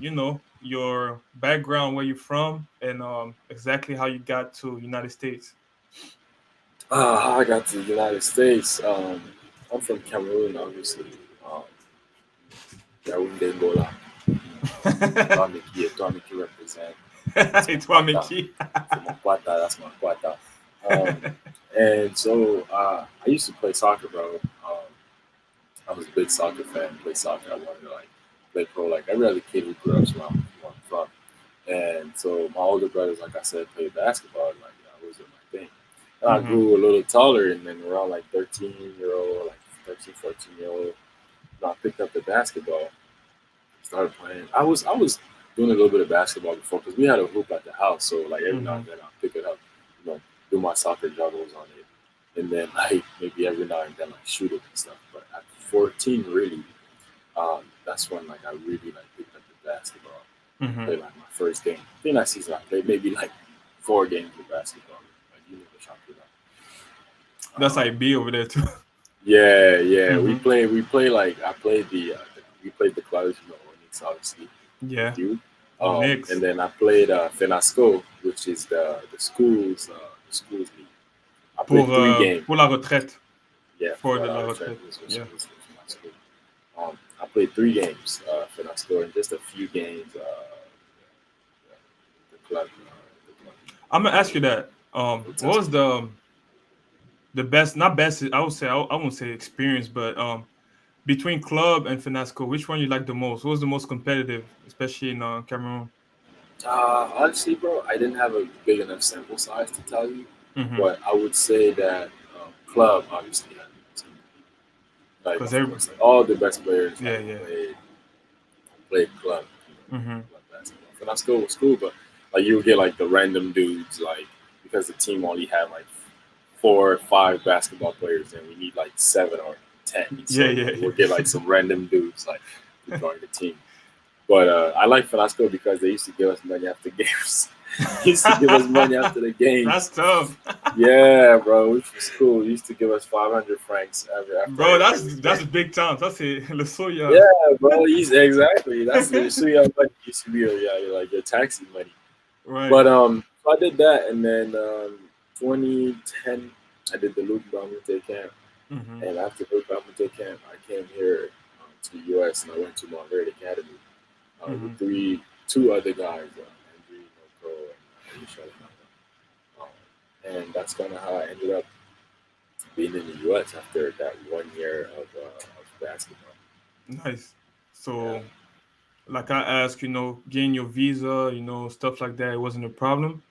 your background, where you're from, and exactly how you got to United States. How I got to the United States. I'm from Cameroon, obviously. Um, Yaoundé Ngola. Twamiki represent. That's my It's quata. Wamiki. So my quata, that's my quata. Um, and so I used to play soccer, bro. I was a big soccer fan. Played soccer. I wanted to like play pro, like every other kid who grew up around where I'm from. And so my older brothers, like I said, played basketball. And, like that was my thing. And I Hmm. grew a little taller, and then around like 13-year old, like 13, 14-year old, I picked up the basketball. Started playing. I was doing a little bit of basketball before because we had a hoop at the house. So like every now Hmm. and then I'll pick it up, do my soccer juggles on it, and then like maybe every now and then like shoot it and stuff. But at 14, really, that's when like I really like picked up the basketball. Hmm. Played like my first game. I think that season I played maybe like 4 games of basketball. Like you know the shot for that. That's Um, I be over there too. yeah, yeah. We Hmm. play. We play like I played we played the clubs, Onyx obviously with Yeah, you. And Knicks then I played Fenasco, which is the schools league. I played three games. pour la retraite, Yeah, for for de la return retraite. Yeah. was my school. I played 3 games Fenasco and just a few games the club. The club. I'm gonna ask you that. The What test. was the best? Not best. I would say I won't say experience, but between club and Finasco, which one you like the most? What was the most competitive, especially in Cameroon? Honestly, bro, I didn't have a big enough sample size to tell you, Mm-hmm. but I would say that club obviously had the best company. Like, Because of course, like all the best players yeah, like yeah. played club, Mm-hmm. club basketball. For that school was cool, but like you would get like the random dudes, like because the team only had like 4 or 5 basketball players, and we need like 7 or 10. So Yeah, yeah, like we'll get yeah. like some random dudes like to join the team. But I like Velasco because they used to give us money after games. He used to give us money after the That's games. tough, Yeah, bro, which was cool. He used to give us 500 francs after bro. every That's game. big time. That's it. Le Soya. Yeah, bro, he's exactly. That's the Suya money used to be like your taxi money. Right. But so I did that, and then 2010, I did the Luke Belmonte camp, Mm-hmm. and after Luke Belmonte camp, I came here to the U.S. and I went to Monterey Academy with Mm-hmm. two other guys, Andrew Noko and Aisha. And that's kind of how I ended up being in the U.S. after that 1 year of basketball. Nice. Yeah. So, like I asked, getting your visa, stuff like that, it wasn't a problem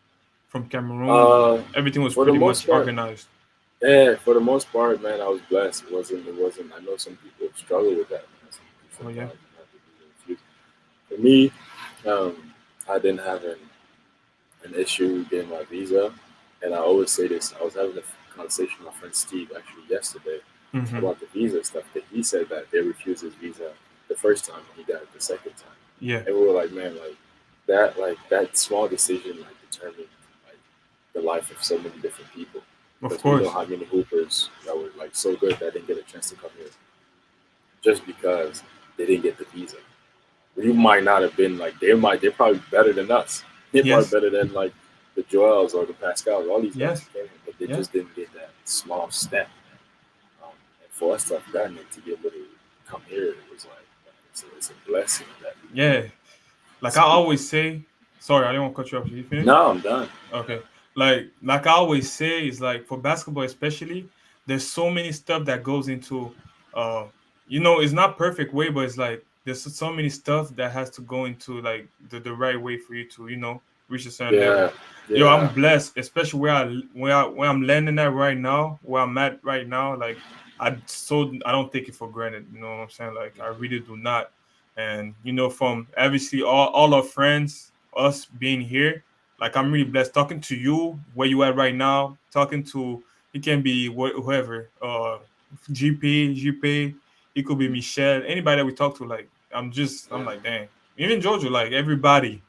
from Cameroon. Uh, Everything was for the pretty most much part, organized. yeah. For the most part, man, I was blessed. It wasn't. I know some people struggle with that. Man. Some people Oh yeah. sometimes have to be refused. For me, um, I didn't have an issue getting my visa, and I always say this. I was having a conversation with my friend Steve actually yesterday Mm-hmm. about the visa stuff. That he said that they refused his visa the first time, and he got it the second time. Yeah. And we were like that small decision like determined like the life of so many different people Of because we know course. how many hoopers that were like so good that didn't get a chance to come here just because they didn't get the visa. We might not have been like they're probably better than us. They're probably Yes. better than like the Joels or the Pascals, all these guys Yes. who came here, but they Yeah. just didn't get that small step. And for us to have gotten it to be able to come here, it was like it's a blessing that we can Yeah. Like I speak. always say, sorry, I didn't want to cut you off. Did you finish? No, I'm done. Okay. Like I always say, is like for basketball especially, there's so many stuff that goes into uh it's not perfect way, but it's like there's so many stuff that has to go into like the right way for you to, reach a certain Yeah, level. Yo, yeah, I'm blessed, especially where I'm landing at right now, where I'm at right now. Like I don't take it for granted. You know what I'm saying? Like I really do not. And from obviously all our friends, us being here, like I'm really blessed talking to you where you at right now. Talking to it can be whoever, GP, it could be Michelle, anybody that we talk to. Like I'm yeah, like, dang, even Georgia, like everybody.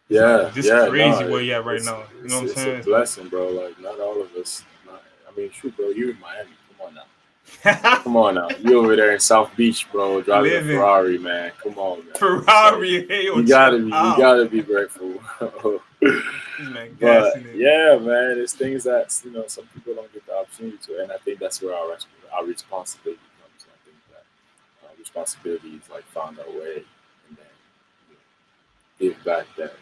It's like yeah, just yeah. No, crazy where you at right it's now. You know it's what I'm it's a saying? It's like blessing, bro. Like not all of us. I mean, shoot, bro, you're in Miami. Come on now. Come on now, you over there in South Beach, bro, driving a Living Ferrari, man. Come on, man. So Ferrari. Hey, yo, chill you out. gotta be grateful. This man But gassing it. yeah, man, it's things that some people don't get the opportunity to, and I think that's where our responsibility comes. I think that responsibility is like found our way, and then give back that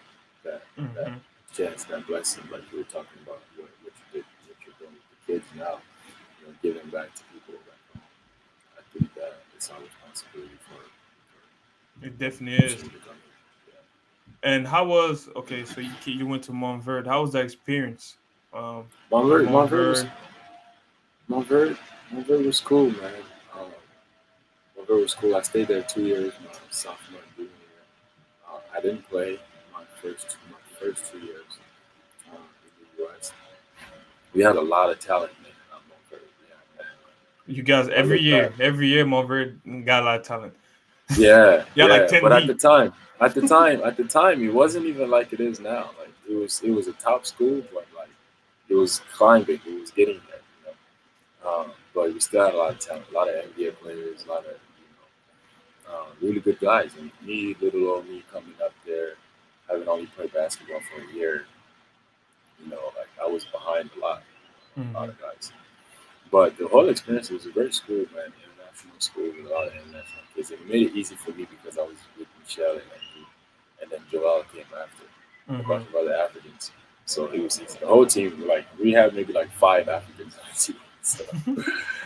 Hmm. chance, that blessing, like you were talking about, what you did, what you're doing with the kids now, giving back to people. Like, I think that it's our responsibility It for definitely is. pushing the country. And how was okay? So you went to Montverde. How was that experience? Yeah, At Montverde was Montverde. Montverde, Montverde was cool, man. Um, Montverde was cool. I stayed there 2 years, my sophomore and junior year. I didn't play my first 2 years in the U.S. We had a lot of talent, man. Montverde. Yeah, You guys I look back. every year Montverde got a lot of talent. Yeah, Yeah, like yeah. 10 But deep. at the time, it wasn't even like it is now. Like it was a top school, but like it was climbing. It was getting there. But we still had a lot of talent, a lot of NBA players, a lot of really good guys. And me, little old me, coming up there, having only played basketball for a year, like I was behind a lot Hmm. of guys. But the whole experience was a great school, man. International school with a lot of international kids. It made it easy for me because I was with Michelle and then Joel came after, and a bunch Hmm. of other Africans. So it was easy. The whole team, like we had maybe like 5 Africans on the team. So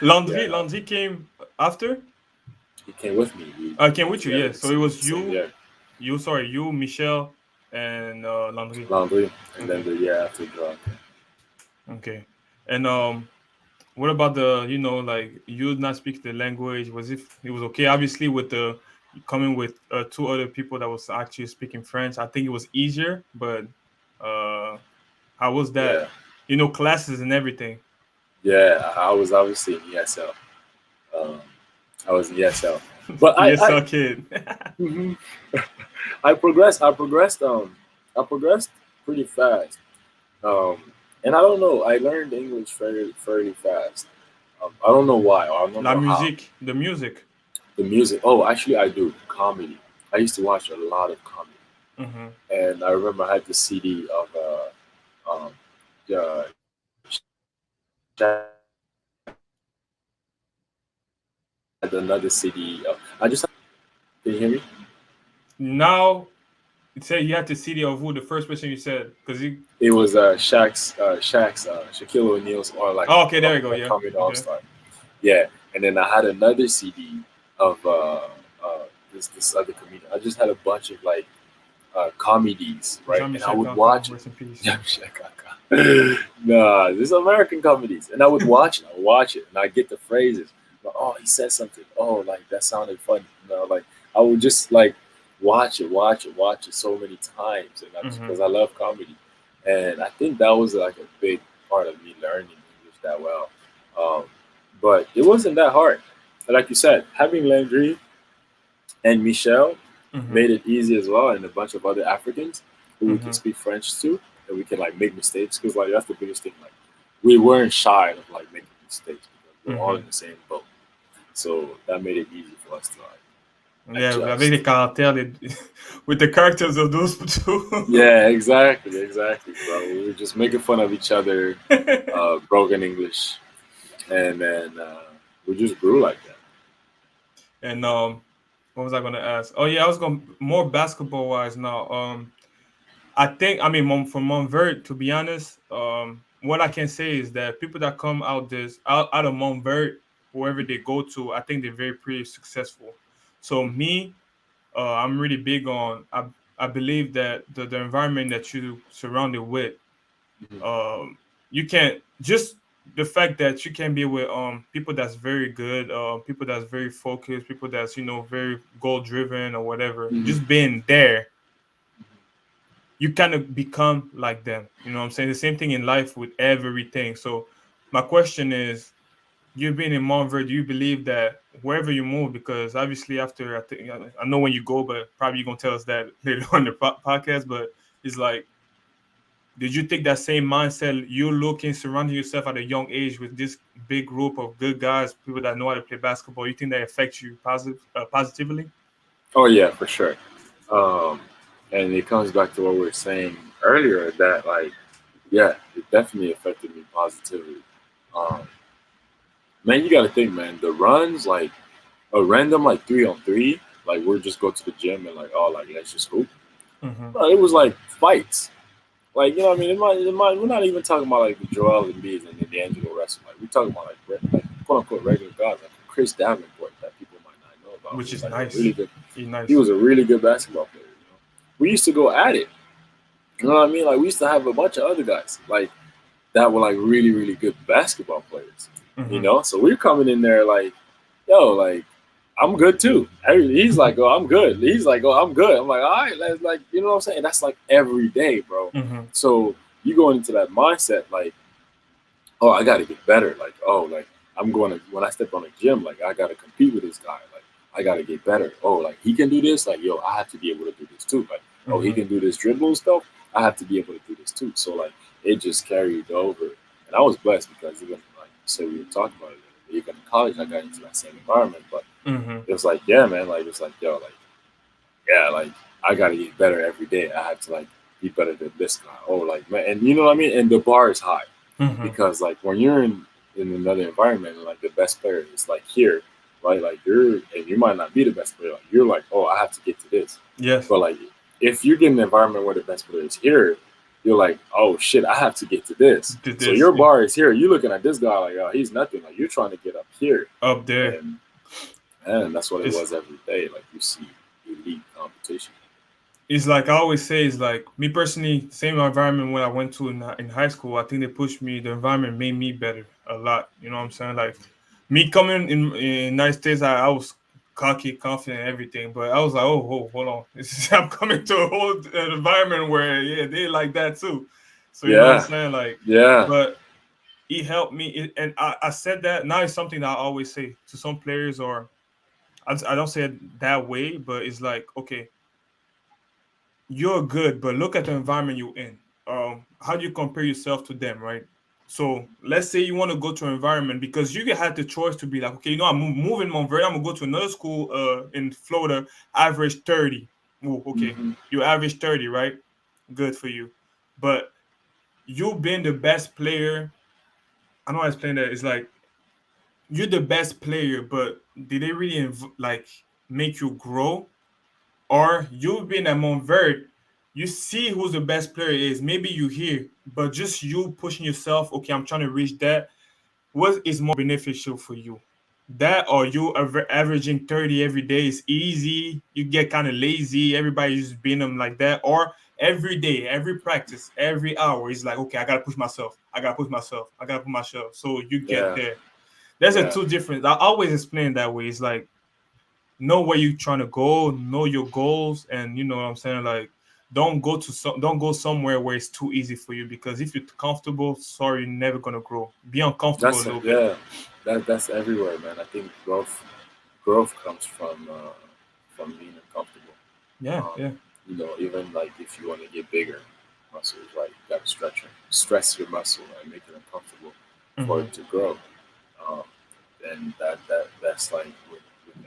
Landry, yeah, Landry came after. he came with me. I We came were with you. together Yeah. So it was the same year. you, Michelle, and Landry. Landry, and then Okay. the year after Joel came. Okay. And what about the like you not speak the language? Was it was okay? Obviously, with the coming with two other people that was actually speaking French, I think it was easier. But uh, how was that? Yeah, Classes and everything. yeah. I was obviously in ESL. Um, I was in ESL, but PSL kid. mhm. I progressed. I progressed pretty fast. Um, and I don't know. I learned English fairly fast. I don't know why, or I don't La know how. musique, the music. The music. Oh, actually, I do comedy. I used to watch a lot of comedy, Hmm. and I remember I had the CD of Shaq and Shaq. I had another CD. I just. Can you hear me? Now, it said you had to see the of who the first person you said because you. It was Shaq's Shaquille O'Neal's or like Oh, okay, there we go. a Yeah. comedy all Okay. star. Yeah, and then I had another CD of this other comedian. I just had a bunch of like comedies, right? And I Jean-Michel would Cancan, watch it. rest in peace. Yeah, nah, this is American comedies, and I would watch it. I would watch it, and I get the phrases. Like, oh, he said something. Oh, like that sounded funny. Like I would just like watch it so many times, and that's Hmm. because I love comedy, and I think that was like a big part of me learning English that well. Um, but it wasn't that hard. Like you said, having Landry and Michelle Hmm. made it easy as well, and a bunch of other Africans who we can Hmm. speak French to, and we can like make mistakes because like that's the biggest thing. Like we weren't shy of like making mistakes because we're all Hmm. in the same boat, so that made it easy for us to like Yeah, avec les adjust. caractères, with the characters of those two. Yeah, exactly, bro. We were just making fun of each other, broken English, and then we just grew like that. And what was I gonna ask? Oh yeah, I was going more basketball wise now. I think I mean from Montverde, to be honest, what I can say is that people that come out of Montverde, wherever they go to, I think they're very pretty successful. So me, I'm really big on. I believe that the environment that you surrounded with, Mhm. um, you can't just the fact that you can be with people that's very good, people that's very focused, people that's very goal driven or whatever. Mhm. Just being there, you kind of become like them. You know what I'm saying? The same thing in life with everything. So my question is, you being in Montverde, do you believe that wherever you move, because obviously after I know when you go, but probably you're gonna tell us that later on in the podcast. But it's like did you take that same mindset? You looking, surrounding yourself at a young age with this big group of good guys, people that know how to play basketball. You think that affects you positively? Oh yeah, for sure. Um, and it comes back to what we were saying earlier that like, yeah, it definitely affected me positively. Um, man, you got to think, man, the runs like a random like 3-on-3, like we're just go to the gym and like oh like let's just hoop. Mm-hmm. No, it was like fights. Like you know what I mean? We're not even talking about like the Joel Embiid and the D'Angelo Russell. Like we're talking about like quote unquote regular guys like Chris Davenport that people might not know about. Which Who's is like a really nice. good. He's He nice. was a really good basketball player. You know, we used to go at it. You know what I mean? Like we used to have a bunch of other guys like that were like really really good basketball players. You Mm-hmm. know, so we're coming in there like, yo, like I'm good too. He's like, oh, I'm good. He's like, oh, I'm good. I'm like, all right, let's like, you know what I'm saying? That's like every day, bro. Mm-hmm. So you go into that mindset like, oh, I got to get better. Like, oh, like I'm going to when I step on the gym, like I got to compete with this guy. Like I got to get better. Oh, like he can do this. Like, yo, I have to be able to do this too. Like, oh, he Mm-hmm. can do this dribble stuff. I have to be able to do this too. So like, it just carried over, and I was blessed because even like you said, we were talking about it. Even in college, I got into that same environment, but Mm-hmm. it was like, yeah, man, like it's like, yo, like, yeah, like I gotta get better every day. I have to like be better than this guy. Oh, like man, and you know what I mean. And the bar is high Mm-hmm. because like when you're in another environment, and like the best player is like here, right? Like you're and you might not be the best player. Like, you're like, oh, I have to get to this. Yes. But like if you get an environment where the best player is here, you're like, oh shit, I have to get to this. Did So this, your yeah. bar is here. You're looking at this guy like, oh, he's nothing. Like you're trying to get up here, Up there. and and that's what it It's was every day. Like you see elite competition. it's like I always say, it's like me personally, same environment when I went to in high school. I think they pushed me. The environment made me better a lot. You know what I'm saying? Like me coming in United States, I was cocky, confident, and everything. But I was like, oh, hold on, I'm coming to a whole environment where yeah, they like that too. So you know what I'm Yeah, saying? Like, yeah, but it helped me, and I said that now it's something that I always say to some players, or I don't say it that way, but it's like okay, you're good, but look at the environment you're in. How do you compare yourself to them, right? So let's say you want to go to an environment because you can have the choice to be like, okay, you know, I'm moving Montverde, I'm gonna go to another school in Florida, average 30. Ooh, okay, hmm you average 30, right? Good for you. But you being the best player, I know I explained that. It's like you're the best player, but did they really like make you grow? Or you've been at Montverde, you see who the best player is. Maybe you hear, but just you pushing yourself. Okay, I'm trying to reach that. What is more beneficial for you? That or you averaging 30 every day is easy. You get kind of lazy. Everybody just being them like that. Or every day, every practice, every hour is like, okay, I gotta push myself. I gotta push myself. I gotta put myself. So you get yeah, there. There's a yeah. two different. I always explain that way. It's like know where you're trying to go, know your goals, and you know what I'm saying. Like, don't go somewhere where it's too easy for you because if you're comfortable, sorry, you're never gonna grow. Be uncomfortable a That's little bit. yeah. That's everywhere, man. I think growth comes from being uncomfortable. Yeah, Um, yeah. even like if you want to get bigger muscles, right? You got to stress your muscle and make it uncomfortable for Hmm. it to grow. Um, and that's like with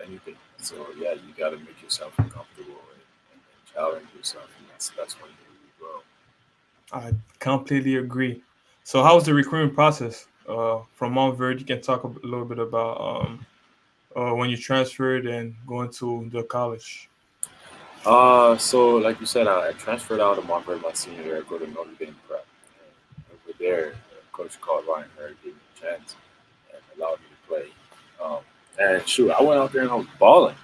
anything. So yeah, you got to make yourself uncomfortable and challenge yourself, and that's when you really grow. I completely agree. So, how's the recruitment process? From Montverde, you can talk a little bit about when you transferred and going to the college. So like you said, I transferred out of Montgomery my senior year. I go to Notre Dame Prep. And over there, a coach called Ryan Hurd gave me a chance and allowed me to play. Um, and shoot, I went out there and I was balling,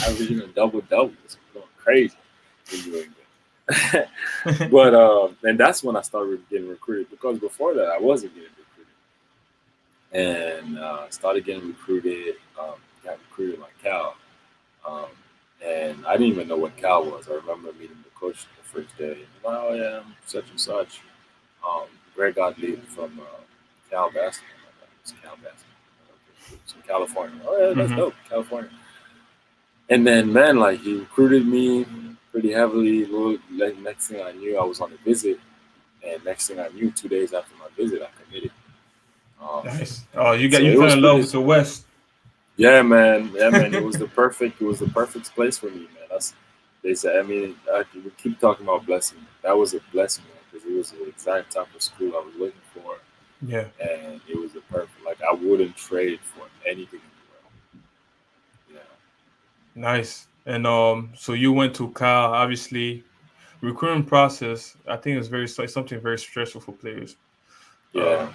averaging a double double. It's going crazy in New England. But and that's when I started getting recruited because before that I wasn't getting recruited, and started getting recruited. Got recruited by Cal. Um, and I didn't even know what Cal was. I remember meeting the coach the first day. And, oh, yeah, I'm such and such. Greg Gottlieb from Cal basketball. It's Cal basketball. It's in California. Oh, yeah, that's Hmm. dope. California. And then, man, like, he recruited me pretty heavily. Like, next thing I knew, I was on a visit. And next thing I knew, 2 days after my visit, I committed. Um, Nice. Oh, so you it fell was in love pretty. with the West. Yeah, man. Yeah, man. It was the perfect place for me, man. That's they said. I mean, we keep talking about blessing. That was a blessing, man, because it was the exact type of school I was looking for, Yeah. and it was the perfect. Like I wouldn't trade it for anything in the world. Nice. And so you went to Cal. Obviously, recruiting process. I think it's something very stressful for players. Yeah, yeah, Um, yeah,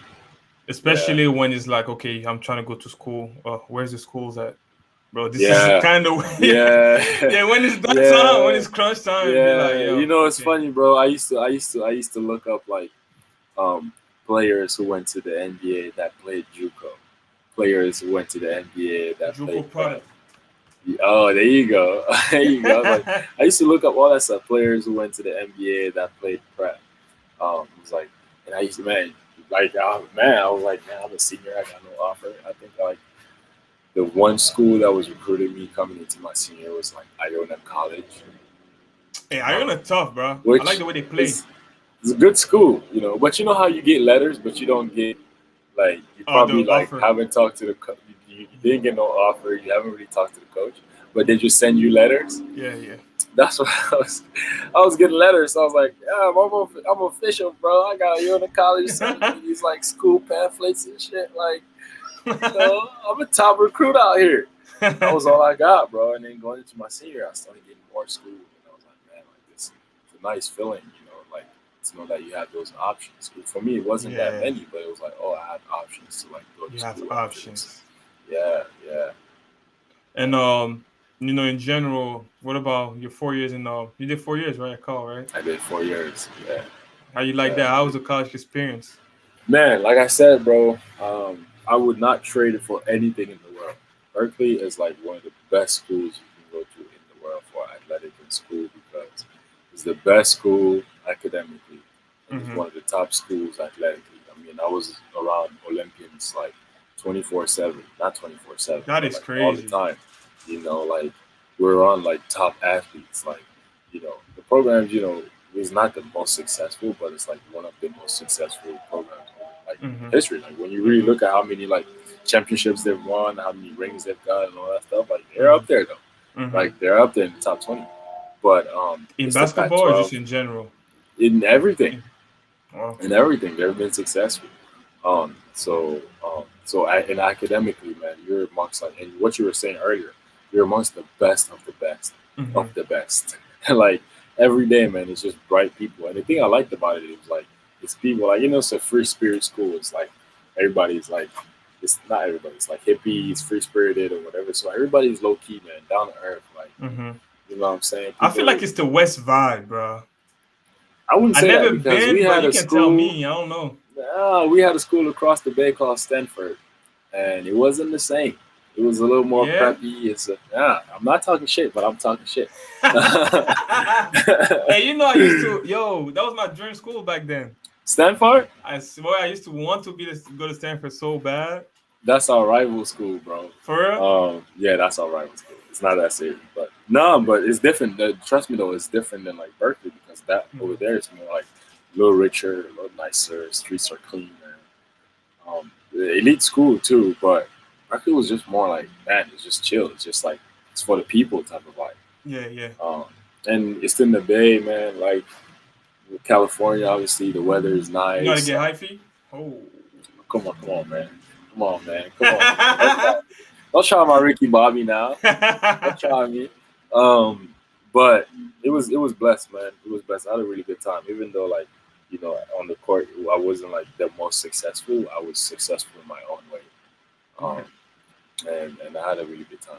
Especially when it's like, okay, I'm trying to go to school. Where's the schools at? Bro, this is yeah, kind of yeah, yeah. When it's that time, when yeah, it's crunch time, be like, yeah. You yo, know, it's okay, funny, bro. I used to look up like um players who went to the NBA that played JUCO, players who went to the NBA that JUCO played prep. product. Oh, there you go. There you go. Like I used to look up all that stuff. Players who went to the NBA that played prep. It was like, and I used to man, I was like, man, I'm a senior. I got no offer. I think like the one school that was recruiting me coming into my senior was like Iona College, Hey, um, Iona tough, bro. I like which the way they play. is is a good school, you know. But you know how you get letters, but you don't get like you probably The like offer. haven't talked to you didn't get no offer. You haven't really talked to the coach, but they just send you letters. Yeah, yeah. That's what I was getting letters. So I was like, yeah, I'm official, bro. I got you in the college sending me these like school pamphlets and shit. Like, you know, I'm a top recruit out here. That was all I got, bro. And then going into my senior, I started getting more school. And I was like, man, like this it's a nice feeling, you know, like to know that you have those options. For me, it wasn't that Yeah, many, but it was like, oh, I had options to like go to you have school after this. options. Yeah, yeah, And in general, what about your 4 years in you did 4 years, right? At Cal, right? I did 4 years. Yeah, How you like yeah. that? How was the college experience? Man, like I said, bro, I would not trade it for anything in the world. Berkeley is like one of the best schools you can go to in the world for athletic in school because it's the best school academically and it's Mm-hmm. one of the top schools athletically. I mean, I was around Olympians like 24/7, not 24/7, That but is like all the crazy. time. You know, like we're on like top athletes. Like, you know, the programs, you know, is not the most successful, but it's like one of the most successful programs like Mm-hmm. history. Like when you really Mm-hmm. look at how many like championships they've won, how many rings they've got, and all that stuff, like they're Mm-hmm. up there though. Mm-hmm. Like they're up there in the top 20. But In it's the basketball or just Pac-12 in general? in everything, Wow. in everything. They've been successful. And academically, man, you're amongst like, and what you were saying earlier, you're amongst the best Mm-hmm. of the best. And like every day, man, it's just bright people. And the thing I liked about it is like, it's people like, you know, it's a free spirit school. It's like everybody's like, it's not everybody. It's like hippies, free spirited or whatever. So everybody's low key, man, down to earth. Like, Mm-hmm. you know what I'm saying? I feel People, like it's the West vibe, bro. I wouldn't I say that never because we been, but had you a can tell school. me. I don't know. We had a school across the bay called Stanford, and it wasn't the same. It was a little more Yeah. preppy. I'm not talking shit, but I'm talking shit. Hey, I used to. Yo, that was my dream school back then. Stanford? I swear, I used to want to go to Stanford so bad. That's our rival school, bro. For real? Yeah, that's our rival school. It's not that serious, but no, but it's different. Trust me, though, it's different than like Berkeley because that over Mhm. there is more like a little richer, a little nicer. Streets are cleaner. The elite school too, but Berkeley was just more like, man, it's just chill. It's just like it's for the people type of vibe. Yeah, yeah. Um, and it's in the Bay, man. Like California, obviously the weather is You know how to nice. get hyphy? Oh. Come on, man. Come on, man. Come on. Don't try my Ricky Bobby now. Don't try me. But it was blessed, man. It was blessed. I had a really good time, even though like on the court I wasn't like the most successful. I was successful in my own way. Um, Okay. and I had a really good time.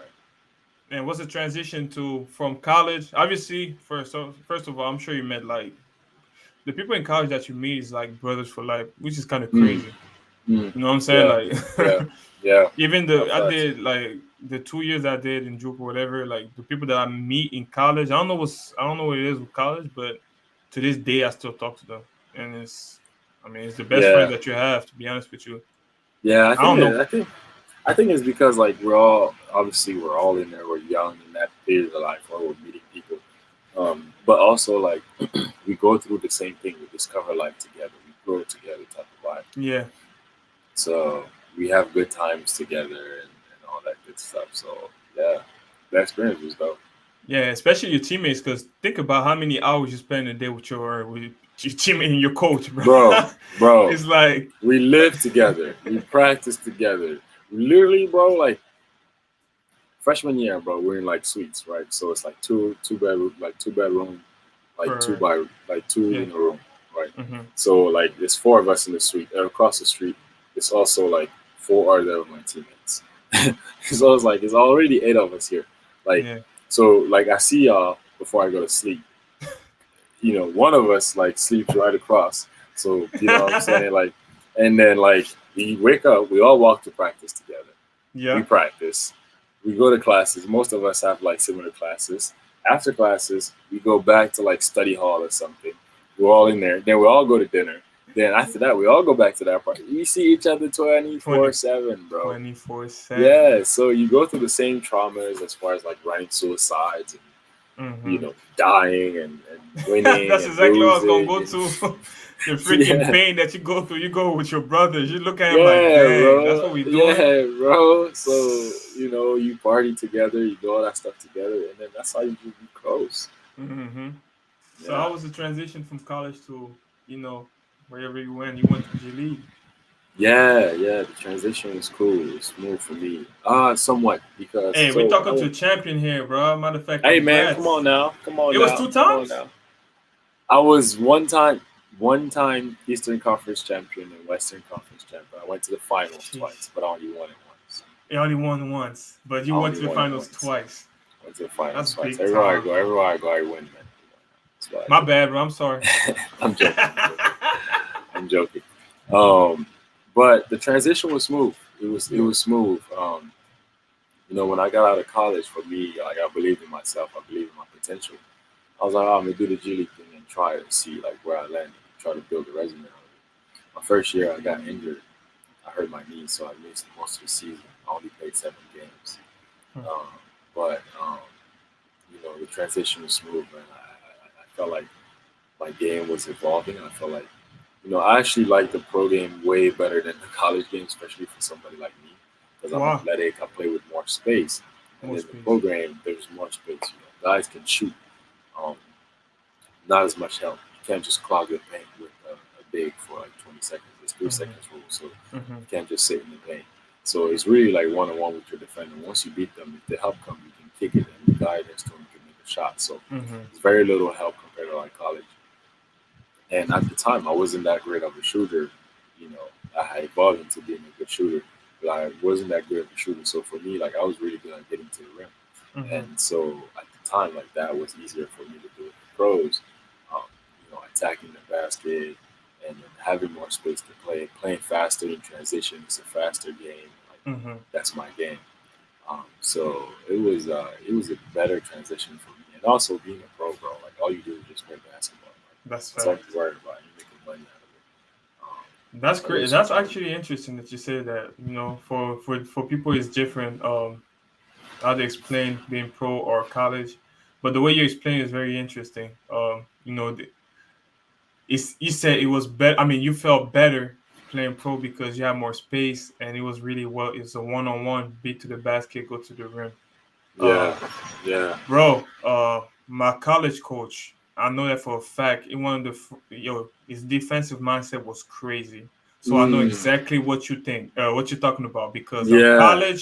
And what's the transition to from college? Obviously, first of all, I'm sure you met like the people in college that you meet is like brothers for life, which is kind of Mm, crazy. mm, You know what I'm saying? yeah, Like yeah, yeah. even No I facts. did like the 2 years I did in Juke or whatever, like the people that I meet in college, I don't know what it is with college, but to this day I still talk to them. And it's the best friend Yeah, that you have, to be honest with you. yeah. I don't know. I think it's because like we're all obviously we're all in there. We're young in that period of life where we're meeting people. but also like we go through the same thing. We discover life together. We grow together, type of vibe. Yeah. So we have good times together and all that good stuff. So yeah, the experience was dope, Yeah, especially your teammates, because think about how many hours you spend a day with your teammate and your coach, bro. bro. Bro, It's like, we live together. We practice together. Literally, bro. Like freshman year, bro, we're in like suites, right? So it's like two bedroom, like two per by like two yeah. in a room, right? Hmm. So like there's four of us in the suite. And across the street, it's also like four other of my teammates. So it's like it's already eight of us here. Like Yeah. so, like I see y'all before I go to sleep. One of us like sleeps right across. So what I'm saying, like, and then like we wake up, we all walk to practice together. We Yeah. practice. We go to classes. Most of us have like similar classes. After classes, we go back to like study hall or something. We're all in there. Then we all go to dinner. Then after that, we all go back to that party. We see each other 20 24/7, bro. 24/7. Yeah, so you go through the same traumas as far as like running suicides and Hmm. dying and winning That's and exactly what I was gonna losing go and to. The freaking yeah, pain that you go through. You go with your brothers. You look at him like, yeah, dang, that's bro, what we doing. yeah, bro. So you party together, you do all that stuff together, and then that's how you be close. Hmm. So Yeah, how was the transition from college to, you know, wherever you went? You went to G League. yeah, yeah. The transition was cool. It was smooth for me. Somewhat because Hey, we talking to a champion here, bro. Matter of fact, hey man, come on congrats. now, come on It was now, two come on times. now. I was one time Eastern Conference champion and Western Conference champion. I went to the finals Jeez. twice, but I only won it once. You only won once, but you I went only to the won it finals once. twice. Went to the finals That's twice. big time, bro. Everywhere I go, I win, man. That's what My bad, bro. I'm sorry. I do. I'm joking. I'm joking. Um, but the transition was smooth. It Yeah. was smooth. When I got out of college, for me, like I believed in myself. I believed in my potential. I was like, I'm gonna do the G League thing and try it and see like where I land and try to build a resume out of it. My first year, I got injured. I hurt my knee, so I missed most of the season. I only played 7 games. Hmm. Um, but the transition was smooth, man. I felt like my game was evolving. I felt like, I actually like the pro game way better than the college game, especially for somebody like me, because I'm Wow. athletic. I play with more space, and More in the space. pro game, there's more space. Guys can shoot, um, not as much help. You can't just clog the paint with a big for like 20 seconds. It's 3 seconds Hmm. rule, so you Hmm. can't just sit in the paint. So it's really like one on one with your defender. Once you beat them, if the help comes, you can kick it, and the guy next to him can make a shot. So Hmm. it's very little help compared to like college. And at the time, I wasn't that great of a shooter. You know, I had evolved into being a good shooter, but I wasn't that good of a shooter. So for me, like I was really good at getting to the rim. Hmm. And so at the time, like that was easier for me to do with the pros. Um, attacking the basket and then having more space to play, playing faster in transition. It's a faster game. Like Hmm. that's my game. So it was a better transition for me. And also being a pro, bro, like all you do is just play basketball. Like That's that's all fact. you're worried about. You're making money out of it. That's It great. was That's fun. actually interesting that you say that. You know, for people, it's different. How to explain being pro or college, but the way you explain is very interesting. You said it was better. I mean, you felt better playing pro because you had more space, and it was really well. It's a one-on-one, beat to the basket, go to the rim. Uh, Yeah, yeah. Bro, my college coach, I know that for a fact. In one of his defensive mindset was crazy. So I know Mm, exactly what you think, what you're talking about. Because yeah.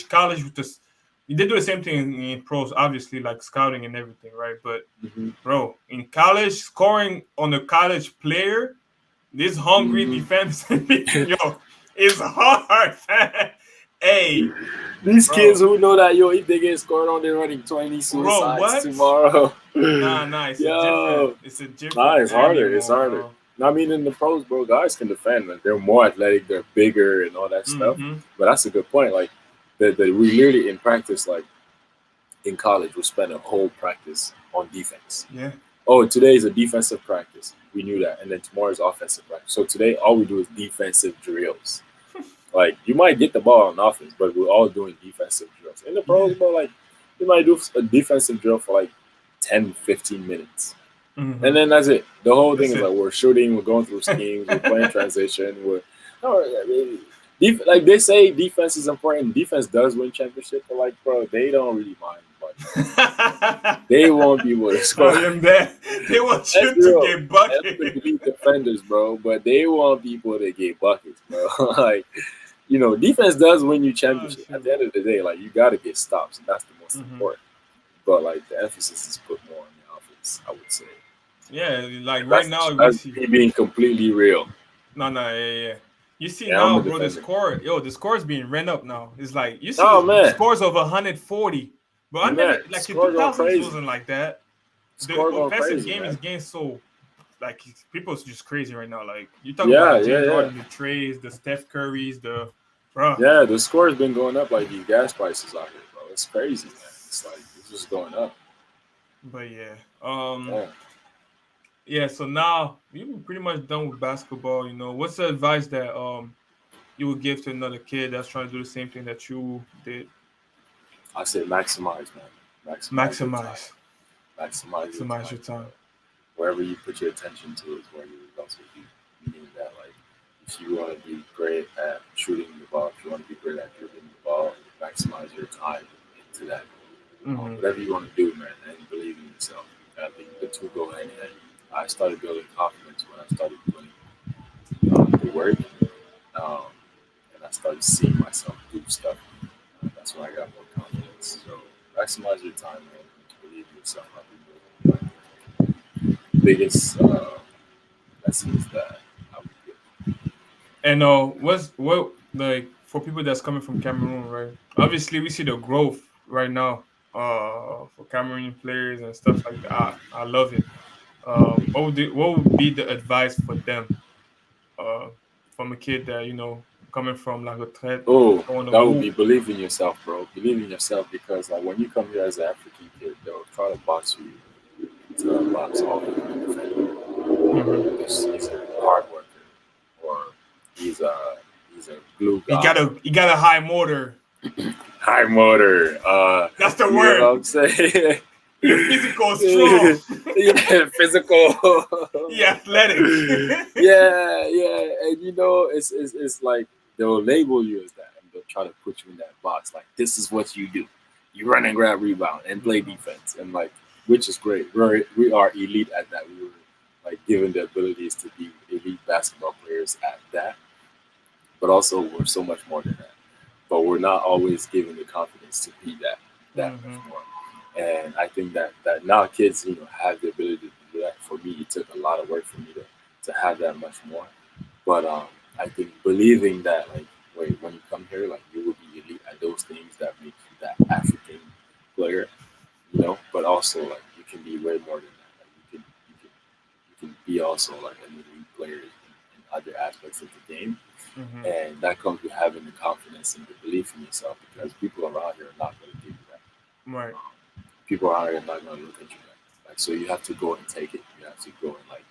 college with this, they do the same thing in pros, obviously, like scouting and everything, right? But Hmm. bro, in college, scoring on a college player, this hungry Hmm. defense, yo, is hard, man. Hey, These kids bro, who know that if they get scored on, they're running 20 bro, suicides what? tomorrow. Nah, it's a different, Yo, it's a nah, different it's harder. It's animal, harder. bro. I mean, in the pros, bro, guys can defend. Like, they're more athletic. They're bigger and all that stuff. Mm-hmm. But that's a good point. Like, that we literally in practice, like in college, we spend a whole practice on defense. Yeah. Oh, today is a defensive practice. We knew that. And then tomorrow is offensive practice. So today, all we do is defensive drills. Like, you might get the ball on offense, but we're all doing defensive drills. In the Yeah. pros, bro, like, you might do a defensive drill for like 10, 15 minutes. And Mm-hmm. then that's it. The whole thing That's is like it. we're shooting, we're going through schemes, we're playing transition, we're no, I mean, like they say defense is important. Defense does win championship, but like bro, they don't really mind much offense. They want people to Oh, score. them there. They want That's you to real. get And the bucket. elite defenders, bro, but they want people to get buckets, bro. Like, defense does win you Oh championship. At shoot. the end of the day, like you gotta get stops, and that's the most Mm-hmm. important. But like the emphasis is put more on the offense, I would say. Yeah, like And right now we that's see. me being completely real. No, no, yeah, yeah. You see Yeah, I'm now, a bro, the defender. score, the score is being ran up now. It's like you Oh see man, scores of 140, but I never man, like in score going 2000s crazy. wasn't like that. The Score going offensive crazy, game is man. getting so like people's just crazy right now. Like you talk Yeah, about yeah, James yeah. Harden, the Trays, the Steph Currys, the bruh. Yeah, the score has been going up like these gas prices out here, bro. It's crazy, man. It's like it's just going up. But yeah, Yeah. yeah. So now we were pretty much done with basketball. What's the advice that you would give to another kid that's trying to do the same thing that you did? I said maximize, man. Maximize your time. Maximize, Maximize your maximize time, your bro. time. Wherever you put your attention to is where your results will be. Meaning that, like, if you want to be great at shooting the ball, if you want to be great at dribbling the ball, maximize your time into that. Mm-hmm. Whatever you want to do, man, and believe in yourself. I think the two go hand in hand. I started building confidence when I started putting the work, um, and I started seeing myself do stuff. That's when I got more confidence. So maximize your time, man. Believe in yourself. I think those are the biggest lessons that I would give. And what like for people that's coming from Cameroon, right? Obviously, we see the growth right now, for Cameroonian players and stuff like that. I love it. What would be the advice for them, uh, from a kid that coming from like a threat, Oh, going to that would be hoop? believe in yourself, bro. Believe in yourself because like when you come here as an African kid, they'll try to box you to the box all the Hmm. defender. He's a hard worker, or he's a he's a glue He guy, got a he got a high motor. high motor. That's the You know what word. I'm saying? He physical, strong. Yeah, physical. He athletic. Yeah, yeah, and it's like they'll label you as that, and they'll try to put you in that box. Like this is what you do: you run and grab rebound and play defense, and like which is great. We are elite at that. We were like given the abilities to be elite basketball players at that, but also we're so much more than that. But we're not always given the confidence to be that much Hmm. more. And I think that now kids, have the ability to do that. For me, it took a lot of work for me to have that much more. But I think believing that like wait, when you come here, like you will be elite at those things that make you that African player, But also like you can be way more than that. Like you can be also like an elite player in other aspects of the game, Hmm. and that comes with having the confidence and the belief in yourself because people around here are not going to give you that. Right. People around here are not going to look at you like so. You have to go and take it. You have to go and like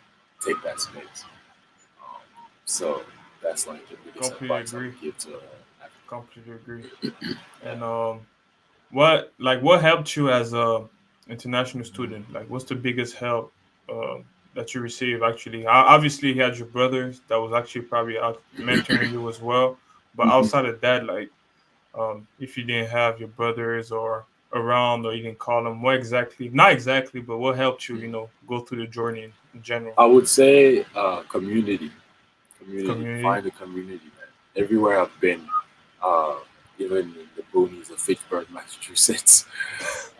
take that space. Um, so that's like the biggest Completely advice I agree. would give to Completely agree. yeah. And what helped you as a international student? Like, what's the biggest help that you receive? Actually, obviously, you had your brothers that was actually probably out mentoring you as well. But Mhm. outside of that, like, if you didn't have your brothers or around, or you didn't call them, what exactly? Not exactly, but what helped you? Go through the journey in general. I would say community. Community. Community. Find a community, man. Everywhere I've been, uh, even in the boonies of Fitchburg, Massachusetts,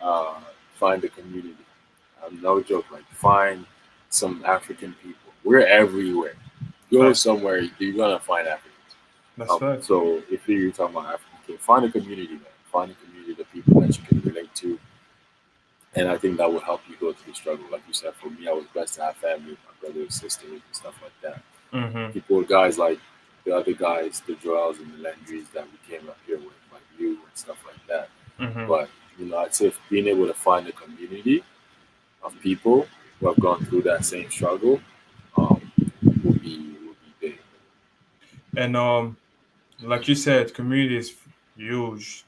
uh, find a community. No joke. Like find some African people. We're everywhere. Go Facts. somewhere, you're gonna find Africans. That's facts. So if you're talking about African kids, find a community, man. Find a community of people that you can relate to, and I think that will help you go through the struggle. Like you said, for me, I was blessed to have family, my brothers, sisters, and stuff like that. Mm-hmm. People, guys like the other guys, the Joels and the Landrys that we came up here with, like you and stuff like that. Mm-hmm. But I'd say being able to find a community of people who have gone through that same struggle um, will be big. And like you said, community is huge.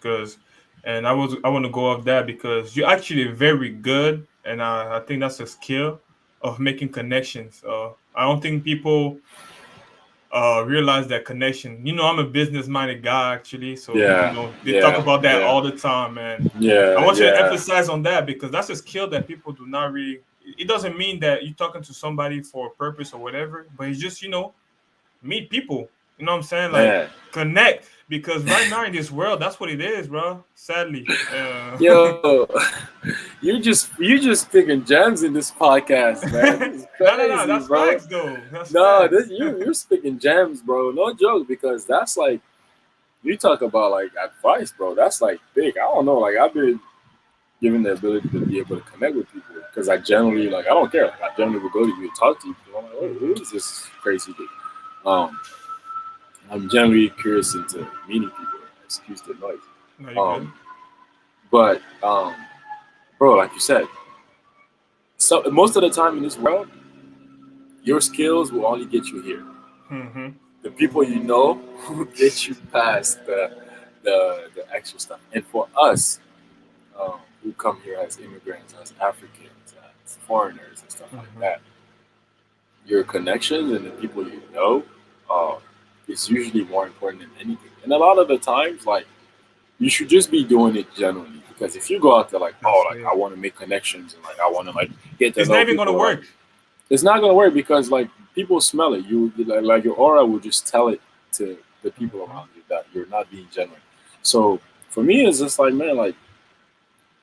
And I want to go off that because you're actually very good, and I think that's a skill. of making connections. I don't think people realize that connection. I'm a business minded guy actually, so Yeah, they talk yeah, about that yeah, all the time, and I yeah, want you to yeah, emphasize on that because that's a skill that people do not really. It doesn't mean that you're talking to somebody for a purpose or whatever, but it's just meet people. You know what I'm saying? Like man. connect because right now in this world, that's what it is, bro. Sadly, Yo, you just picking gems in this podcast, man. This is no, crazy, that's bro. facts though. That's No, this facts. you're speaking gems, bro. No joke, because that's like you talk about like advice, bro. That's like big. I don't know. Like I've been given the ability to be able to connect with people because I generally like I don't care. Like I generally would go to you and talk to you. I'm like, who Hmm. is this crazy dude? Um, I'm generally curious into meeting people. Excuse the noise. No, you good. Um, but bro, like you said, so most of the time in this world, your skills will only get you here. Hmm. The people you know will get you past the extra stuff. And for us, who come here as immigrants, as Africans, as foreigners, and stuff like Hmm. that, your connections and the people you know uh, is usually more important than anything. And a lot of the times, like you should just be doing it genuinely because if you go out there like, oh, That's like I it. want to make connections and like I want to like get to It's not know even gonna people, like work. it's not gonna work because like people smell it. You like your aura will just tell it to the people Hmm. around you that you're not being genuine. So for me, it's just like man, like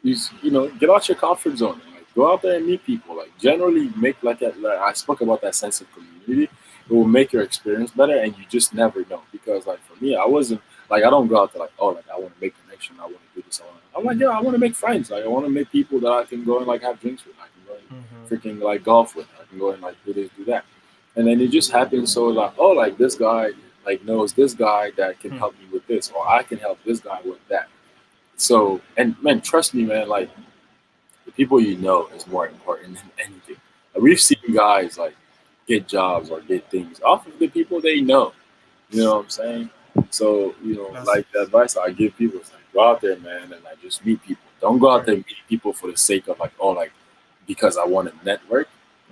get out your comfort zone. And, like go out there and meet people. Like generally make like I spoke about that sense of community. It will make your experience better, and you just never know. Because like for me, I wasn't like I don't go out there like oh like I want to make connection. I want to do this. I'm like yeah, I want to make friends. Like I want to make people that I can go and like have drinks with. I can go and Hmm. freaking like golf with. I can go and like do this, do that. And then it just happens so like oh like this guy like knows this guy that can help me with this, or I can help this guy with that. So and man, trust me, man, like the people you know is more important than anything. Like, we've seen guys like get jobs or get things off of the people they know. You know what I'm saying? So, That's like the advice I give people is like go out there, man, and like just meet people. Don't go out there right. and meet people for the sake of like, oh, like because I want to network.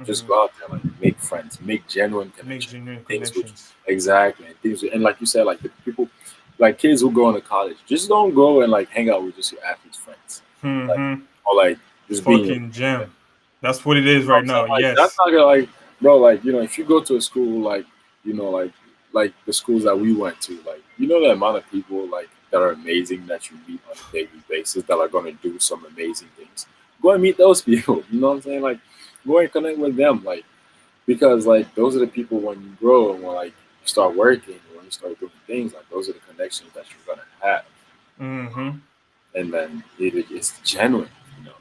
Just Hmm. go out there and like make friends, make genuine Make connections, genuine things which connections. exactly and things and like you said, like the people like kids who go into college, just don't go and like hang out with just your athletes friends. Like Hmm. or like just being your Fucking gem. That's what it is you know what right I'm saying? now. Like that's Yes. not gonna like bro, like, if you go to a school like, you know, like the schools that we went to, like the amount of people like that are amazing that you meet on a daily basis that are gonna do some amazing things. Go and meet those people. You know what I'm saying? Like go and connect with them. Like because like those are the people when you grow and when like you start working, when you start doing things, like those are the connections that you're gonna have. Hmm. And then it's genuine, you know.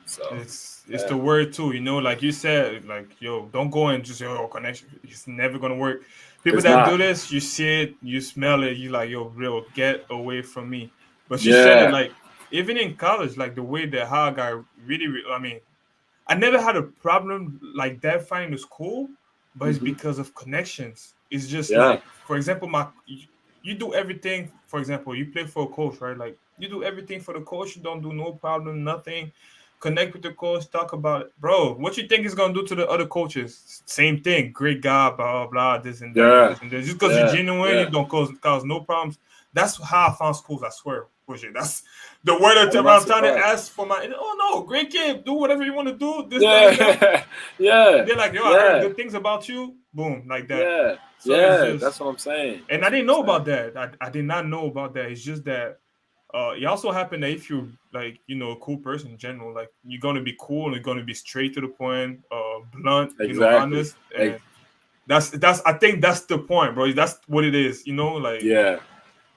So It's yeah. the word too, like you said, like yo, don't go and just connection. It's never gonna work. People It's that do not. this, you see it, you smell it, you like, yo, real, get away from me. But you said it Yeah. like even in college, like the way that how I got really, I mean, I never had a problem like that finding the school, but it's Hmm. because of connections. It's just Yeah. like, for example, you do everything. For example, you play for a coach, right? Like you do everything for the coach. You don't do no problem, nothing. Connect with the coach, talk about it, bro. What you think is gonna do to the other coaches? Same thing. Great guy, blah blah blah. This and that, and Yeah. this and this. Just because you're Yeah. genuine, you Yeah. don't cause no problems. That's how I found schools. I swear, Roger. That's the word I'm that not I'm trying to surprised. ask for my. Oh no, great kid. Do whatever you want to do. This, that, and that. Yeah. Yeah. They're like, yo, I heard Yeah. good things about you. Boom, like that. Yeah. So it's Yeah. just, That's what I'm saying. and I That's what didn't I'm know about saying. that. I did not know about that. It's just that it also happened that if you're like, a cool person in general, like you're gonna be cool and you're gonna be straight to the point, blunt, Exactly. honest, Like, and that's I think that's the point, bro. That's what it is, like, yeah.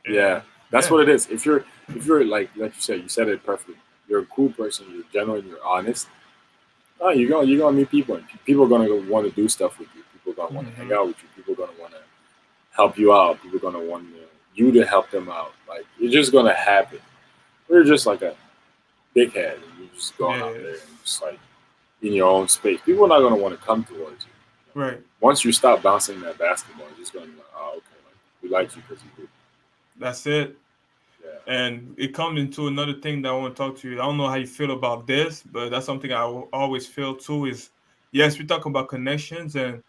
Yeah. and That's yeah, what it is. If you're like you said it perfectly. You're a cool person. You're genuine. You're honest. Oh, you're gonna meet people, and people are gonna want to do stuff with you. People are gonna want to hang hmm, out with you. People are gonna want to help you out. People are gonna want you to help them out. Like it's just gonna happen. We're just like a dickhead, and you're just going out yeah, there and just like in your own space. People are not gonna want to come towards you. right. Once you stop bouncing that basketball, it's just gonna be like, oh, okay, like we like you because you do. That's it. Yeah. And it comes into another thing that I want to talk to you. I don't know how you feel about this, but that's something I always feel too. Is yes, we talk about connections, and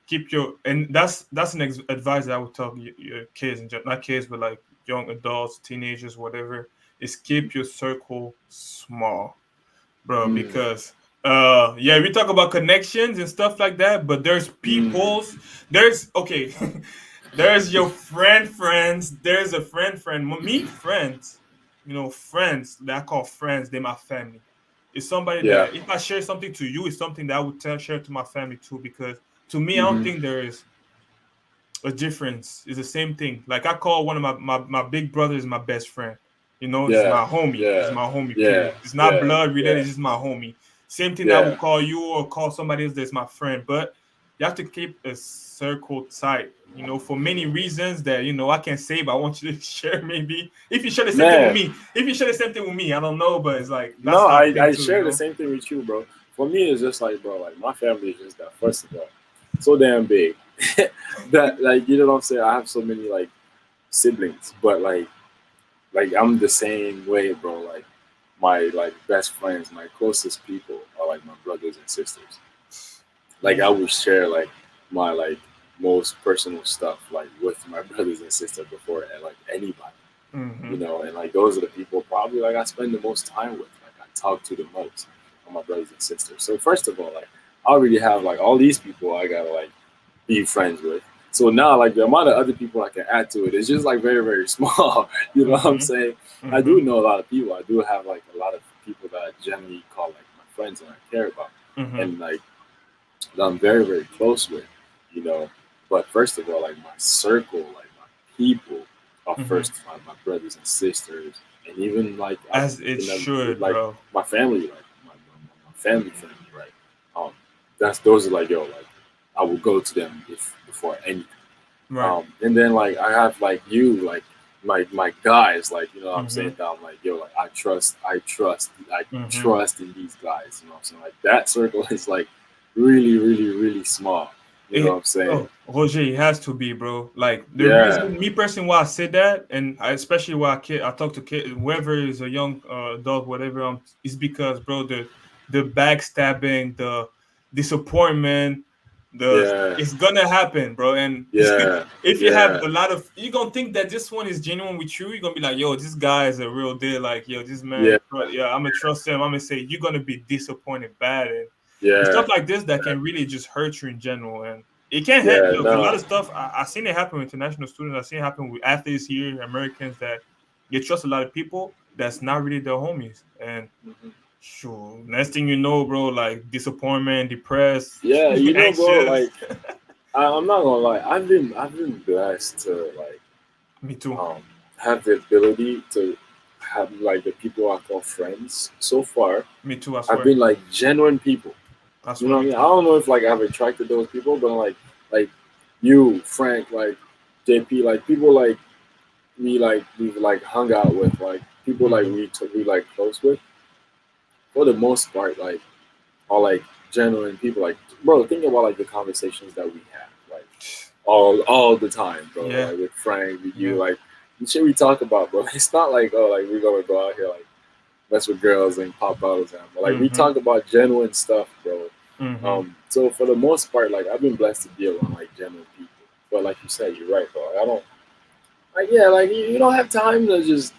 keep your, and that's an advice that I would tell your kids, and not kids, but like young adults, teenagers, whatever, is keep your circle small, bro, Mm, because yeah, we talk about connections and stuff like that, but there's mm, people's, there's okay, there's your friends, there's a me friends, friends that I call friends, they're my family. It's somebody yeah. that if I share something to you, it's something that I would share to my family too, because to me, I don't Hmm. think there is a difference. It's the same thing. Like I call one of my big brothers my best friend. It's Yeah. my homie. It's Yeah. my homie, Yeah. period. It's not Yeah. blood related, Yeah. it's just my homie. Same thing that I Yeah. would call you or call somebody else that's my friend. But you have to keep a circle tight, for many reasons that, I can say, but I want you to share maybe. If you share the same thing with Man, me, if you share the same thing with me, I don't know, but it's like no, that's how I think I too, share the same thing with you, bro. For me, it's just like, bro, like my family is just that. First of all, so damn big that, like, you know what I'm saying. I have so many like siblings, but like I'm the same way, bro. Like my like best friends, my closest people are like my brothers and sisters. Like I Yeah. would share like my like most personal stuff like with my brothers and sisters before and like anybody, Mm-hmm. and like those are the people probably like I spend the most time with, like I talk to the most of my brothers and sisters. So first of all, like I already have like all these people I gotta like be friends with. So now like the amount of other people I can add to it is just like very, very small. You know what I'm Mm-hmm. saying? I Mm-hmm. do know a lot of people. I do have like a lot of people that I generally call like my friends and I care about. Mm-hmm. And like that I'm very, very close with, you know. But first of all, like my circle, like my people are Mm-hmm. first my brothers and sisters, and even like I, As it you know, should, like bro. my family, like my family, right? Um, that's those are like yo, like I will go to them if before anything. Right. And then like I have like you, like my guys, like you know what I'm Mm-hmm. saying that I'm like yo, like I Mm-hmm. trust in these guys. You know what I'm saying? Like that circle is like really, really, really small. You know what I'm saying? Oh, Roger, it has to be, bro. Like the Yeah, reason, me personally, why I say that, and especially why I talk to kids, whoever is a young adult, whatever, is because, bro, the backstabbing, the disappointment, yeah, it's gonna happen, bro. And yeah, if you have yeah, a lot of, you're gonna think that this one is genuine with you. You're gonna be like, yo, this guy is a real deal. Like, yo, this yeah, man, yeah, I'm gonna trust him. I'm gonna say you're gonna be disappointed bad, and it's yeah, stuff like this that can really just hurt you in general. And it can't hurt. yeah. Look, a lot No, of stuff I've seen it happen with international students. I've seen it happen with athletes here, Americans, that they trust a lot of people that's not really their homies. And mhm. sure, next thing you know, bro, like disappointment, depressed, Yeah, bro. anxious. Like I'm not gonna lie. I've been blessed to like Me too. um have the ability to have like the people I call friends. So far, Me too. I I've swear. been like genuine people. I You swear. know what I Me mean? I too. don't know if like I've attracted those people, but like you, Frank, like JP, like people like we've like hung out with, like people like Hmm. we like close with. For the most part, like are like genuine people. Like bro, think about like the conversations that we have, like all the time, bro. Yeah. Like with Frank, with you, Yeah. like the shit we talk about, bro. It's not like oh like we're gonna go out here like mess with girls and pop bottles and but like we Hmm. talk about genuine stuff, bro. Hmm. So for the most part, like I've been blessed to be around like genuine people. But like you said, you're right, bro. Like, I don't like yeah, like you don't have time to just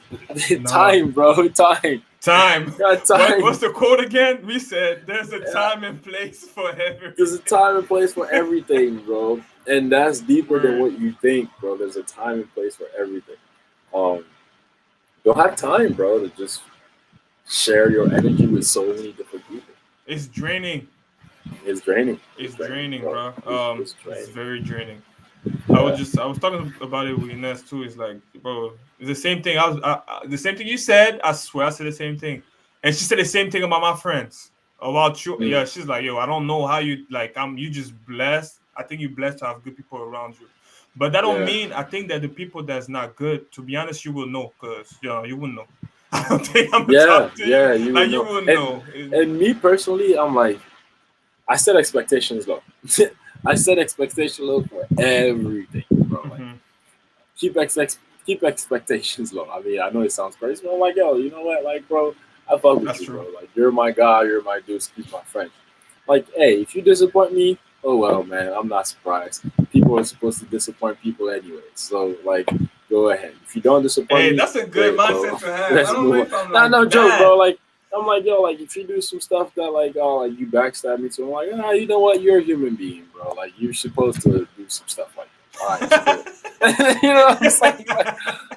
No. time, bro. Time. Time. You got What's time. the quote again? We said there's a Yeah. time and place for There's a everything. time and place for everything, bro. And that's deeper than Word. what you think, bro. There's a time and place for everything. Um, you'll have time, bro, to just share your energy with so many different people. It's draining. It's draining. It's It's draining, draining, bro. bro. It's It's draining. very draining. Yeah. I was talking about it with Ines too. It's like, bro, it's the same thing. The same thing you said. I swear, I said the same thing, and she said the same thing about my friends. About you, Mm. yeah. She's like, yo, I don't know how you like. You just blessed. I think you blessed to have good people around you, but that don't Yeah. mean I think that the people that's not good. To be honest, you will know, cause you will know. I don't think I'm gonna Yeah. talk to you Yeah. You like would you know. will And know. me personally, I'm like, I set expectations low. I set expectations low for everything, bro. Like Mhm. keep keep expectations low. I mean, I know it sounds crazy, but I'm like, yo, you know what, like, bro. I fuck with That's you, bro. true. Like you're my guy, you're my dude. Excuse my French. Like, hey, if you disappoint me, oh well, man. I'm not surprised. People are supposed to disappoint people anyway. So like, go ahead. If you don't disappoint Hey, me, that's a good great, bro. mindset to have. I Let's don't know move on. if I'm Nah, like no joke, bro. that. Like, I'm like, yo, like if you do some stuff that like, oh, like you backstab me, so I'm like, ah, you know what? You're a human being, bro. Like you're supposed to do some stuff like that. All right, it's cool. You know what I'm saying? Like,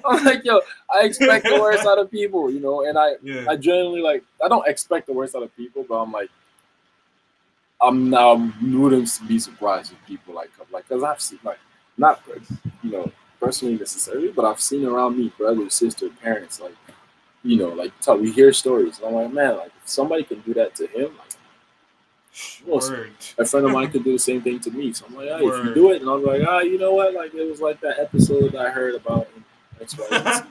I'm like, yo, I expect the worst out of people, you know, and Yeah, I genuinely like, I don't expect the worst out of people, but I'm like, I'm now wouldn't be surprised if people like come like because I've seen like not you know personally necessarily, but I've seen around me brothers, sisters, parents like you know like we hear stories and I'm like man like if somebody can do that to him like most word, a friend of mine could do the same thing to me. So I'm like ah, if you word. do it and I'm like ah you know what like it was like that episode I heard about in X Y Z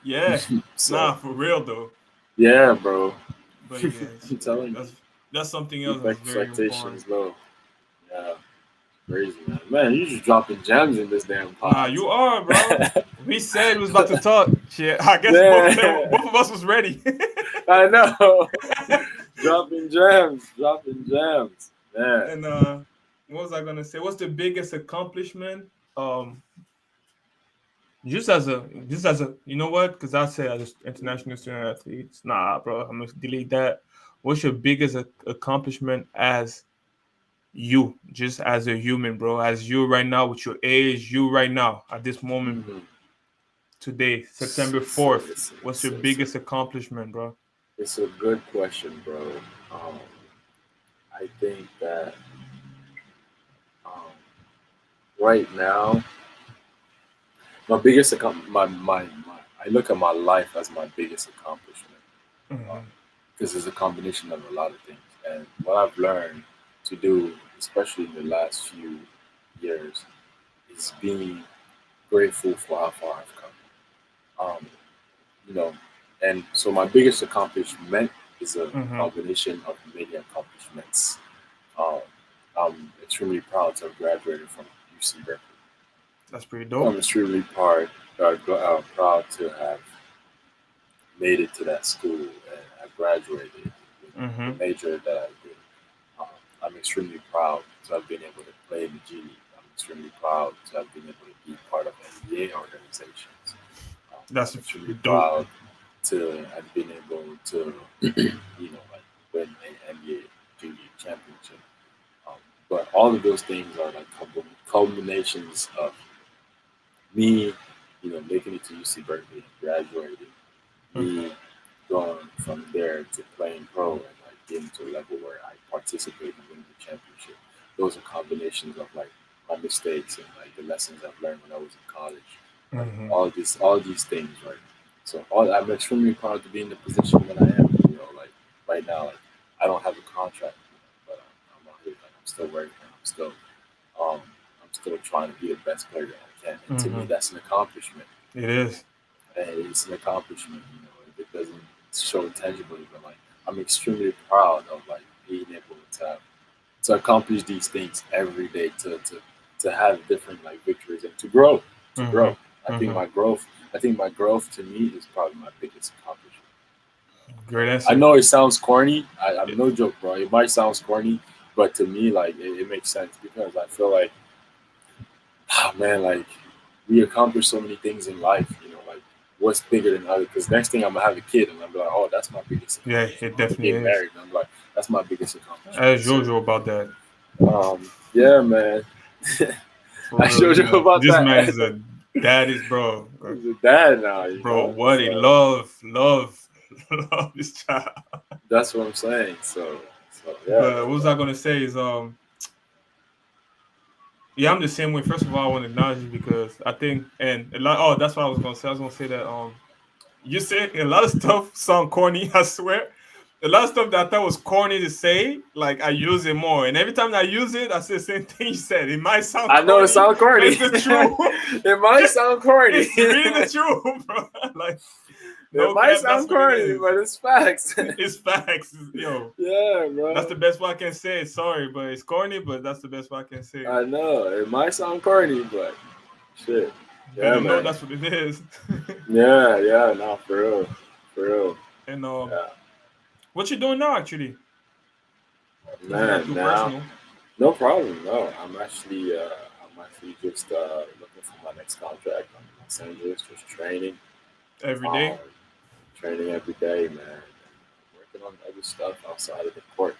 Yeah, season. So nah, for real though. yeah, bro, But yes, I'm telling you, that's something else keep that's very important. expectations low. Yeah. Crazy man. Man, you just dropping gems in this damn Nah, pod. you are, bro. We said we was about to talk. Shit, I guess Man, both of us was ready. I know. Dropping gems, dropping gems. Man. And what was I gonna say? What's the biggest accomplishment? Um, just as a you know what? Because I say as an international student athletes, nah, bro, I'm gonna delete that. What's your biggest accomplishment as you, just as a human, bro? As you right now, with your age, you right now at this moment Mm-hmm. today, September So 4th. it's, What's it's, your it's, biggest accomplishment, bro? it's a good question, bro. Um, I think that um, right now, my biggest I look at my life as my biggest accomplishment Hmm. because it's a combination of a lot of things. And what I've learned to do, especially in the last few years, is being grateful for how far I've come. You know, and so my biggest accomplishment is a Hmm. combination of many accomplishments. Um, I'm extremely proud to have graduated from UC Berkeley. That's pretty I'm dope. extremely proud to have made it to that school and have graduated with the Hmm. major that I did. Um, I'm extremely proud to have been able to play in the G League. I'm extremely proud to have been able to be part of NBA organizations. That's I'm extremely dope. proud to have been able to, you know, like win an NBA Junior championship. Um, but all of those things are like culminations of me, you know, making it to UC Berkeley, graduating, Hmm. me going from there to playing pro and like getting to a level where I participate in winning the championship. Those are combinations of like my mistakes and like the lessons I've learned when I was in college. Right, Hmm. all these things, right? So I'm extremely proud to be in the position that I am. You know, like right now, like I don't have a contract, you know, but I'm out here, like I'm still working. Um, I'm still trying to be the best player that I can. And to me, Hmm. that's an accomplishment. It is. And it's an accomplishment. You know, if it doesn't show tangibly, but like I'm extremely proud of like being able to accomplish these things every day, to have different like victories and to grow, to Hmm. grow. Hmm. I think my growth to me is probably my biggest accomplishment. Great I answer. know it sounds corny. I'm Yeah. no joke, bro. It might sound corny, but to me, like it makes sense because I feel like, oh, man, like we accomplish so many things in life. You know, like what's bigger than other? Because next thing I'm gonna have a kid, and I'm like, oh, that's my biggest Yeah, accomplishment. it I'm gonna definitely get is. married, and I'm like, that's my biggest accomplishment. As So, Jojo about that. yeah, man. For I real, showed you about this that. man is a daddy's bro. He's a dad now, you Bro, know. what a So love this child. that's what I'm saying. So yeah, But man. what was I gonna say is yeah, I'm the same way. First of all, I want to acknowledge you because I think and a lot. Oh, that's what I was gonna say. I was gonna say that you say a lot of stuff sound corny. I swear, a lot of stuff that I thought was corny to say, like I use it more. And every time I use it, I say the same thing you said. It might sound I know it corny, sounds but corny. it's the truth. It might sound corny. It's really the truth, bro. Like It no might cap, that's sound what it corny, is. but it's facts. It's facts, yo. Yeah, That's bro. the best way I can say it. Sorry, but it's corny, but that's the best way I can say it. I know it might sound corny, but shit. But Yeah, you know man. that's what it is. Yeah, yeah. No, for real, for real. And Yeah. What you doing now, actually? If it's not Man, too now personal. no problem. No, I'm actually just looking for my next contract. I'm in Los Angeles, just training, Every um, day. training every day, man. And working on other stuff outside of the court.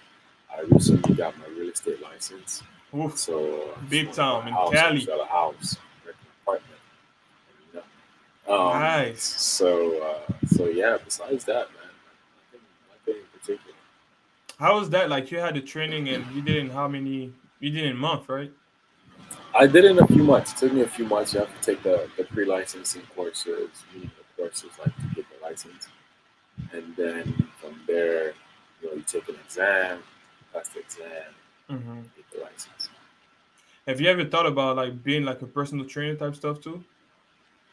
I recently got my real estate license, Oof, so I just big want to buy time a in house or Cali. sell a house, rent an apartment. You know? Nice. So yeah. Besides that, man, nothing in particular. How was that? Like you had the training and you did it in how many? You did it in a month, right? I did it in a few months. It took me a few months. You have to take the pre-licensing courses, the courses like to get the license, and then from there, you take an exam, pass the exam, Hmm. get the license. Have you ever thought about like being like a personal trainer type stuff too?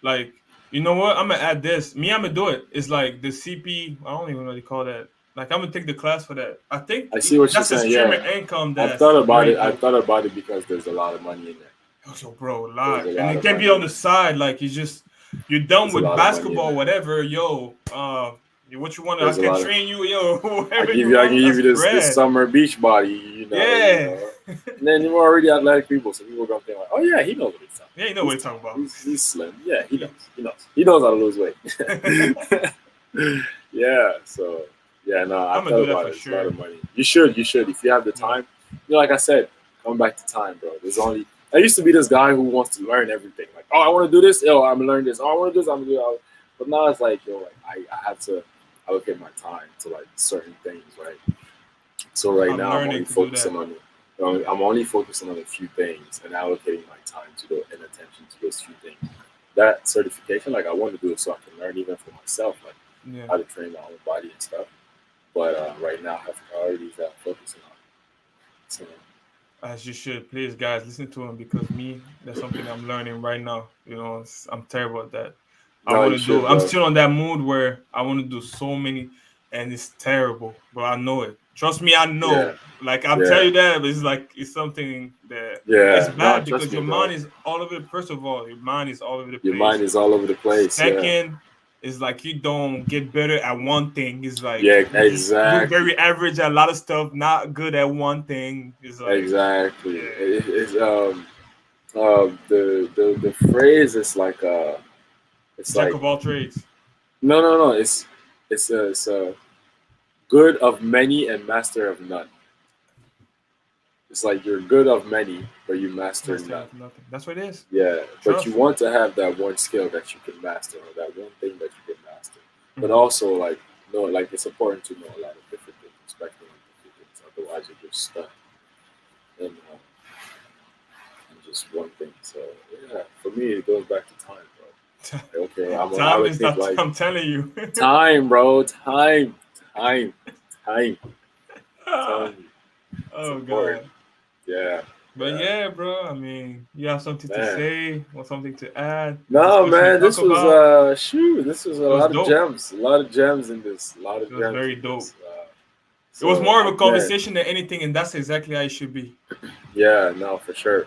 Like, you know what? I'm gonna add this. Me, I'm gonna do it. It's like the CP. I don't even know what you call that. Like, I'm gonna take the class for that. I think I see what you're that's a saying. stream of Yeah, income I've that's thought about very it. I've dope. thought about it because there's a lot of money in there. So, bro, a There's lot, a and lot it of can be money on in the there. side. Like, it's just you're done There's a with lot of money in basketball, there. whatever. Yo, what you want? I There's a can lot of. train you, yo, I whatever give you you. I can want. give That's you this bread. summer beach body. You know. You Yeah, know. And then you're already athletic people, so people are gonna think like, oh yeah, he knows what he's talking. yeah, you know what He's you're talking tall. about. He's slim. Yeah, he knows. Yeah. He knows. He knows how to lose weight. Yeah. So yeah, no, I I'm gonna thought do that about for it. It's a lot sure. of money. You should. You should. If you have the Yeah. time. Like I said, coming back to time, bro. There's only. I used to be this guy who wants to learn everything. Like, oh, I want to do this. Oh, I'm gonna learn this. Oh, I want to do this. I'm gonna do that. But now it's like, like I have to allocate my time to like certain things, right? So right I'm now I'm learning only to do focusing that. on I'm only focusing on a few things and allocating my time to and attention to those few things. That certification, like I want to do it so I can learn even for myself, like Yeah. how to train my own body and stuff. But right now I have priorities that I'm focusing on. So As you should. Please, guys, listen to him because me, that's something I'm learning right now. I'm terrible at that. I no, want you to do, should, I'm bro. still on that mood where I want to do so many, and it's terrible, but I know it. Trust me, I Yeah, know. Like, I'll tell yeah, you that, but it's like, it's something that it's yeah. No, bad trust because me, your bro. mind is all over. First of all, your mind is all over the Your mind place. is all over the place. Yeah, Second, is like you don't get better at one thing. It's like yeah, you exactly, very average at a lot of stuff, not good at one thing. It's like, exactly. yeah, It's the phrase is like it's jack like of all trades. no. It's a good of many and master of none. It's like you're good of many, but you master Master none. of nothing. That's what it is. Yeah, but you Trust. want to have that one skill that you can master, or that one thing that you can master. But Hmm. also, like, no, like it's important to know a lot of different things, spectrum of different things. Otherwise, you're just stuck in just one thing. So yeah, for me, it goes back to time, bro. Like, okay, I'm gonna Time is allocate not. like I'm telling you. time, bro. Time, time. Telling you, it's Oh important. God. Yeah, But yeah, yeah, bro. I mean, you have something to man. say or something to add? No, Discussion to man, talk this was about? this was a It was lot of dope. gems, a lot of gems in this, a lot It of was gems very in this. dope. It was So more of a man, conversation than anything, and that's exactly how it should be. yeah, no, for sure.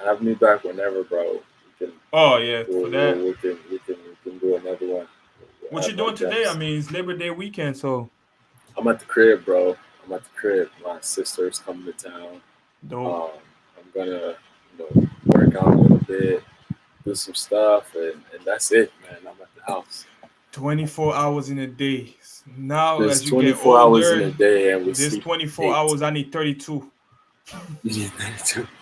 Have me back whenever, bro. We can, Oh yeah, for that. we can do another one. We'll What you add more doing today? I gems. mean, it's Labor Day weekend, so I'm at the crib, bro. I'm at the crib. My sister's coming to town. dope. Um, I'm gonna, work out a little bit, do some stuff, and that's it, man. I'm at the house. 24 hours in a day. Now, There's as you get 24 hours in older, a day, and we this sleep 24 8. hours, I need 32.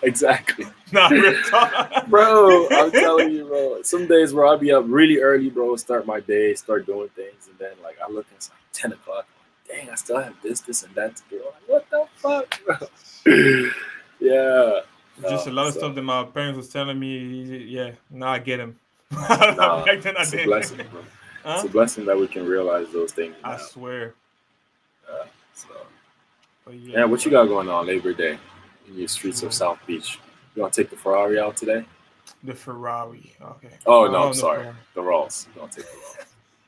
Exactly. Nah, real talk. Bro, I'm telling you, bro. Some days where I'll be up really early, bro, start my day, start doing things, and then like I look and it's like 10 o'clock. I'm like, dang, I still have this, and that to do. I'm like, what the fuck, bro? Yeah. Just No, a lot of so stuff that my parents was telling me. Yeah, now I get him. nah, Back then I it's a blessing, didn't. bro. It's Huh? a blessing that we can realize those things I now. swear. So But yeah, yeah, what you bro. got going on Labor Day in your streets of True. South Beach? You want to take the Ferrari out today? The Ferrari. Okay. Oh no, I'm No, no sorry. Ferrari. The Rolls. You want to take the Rolls?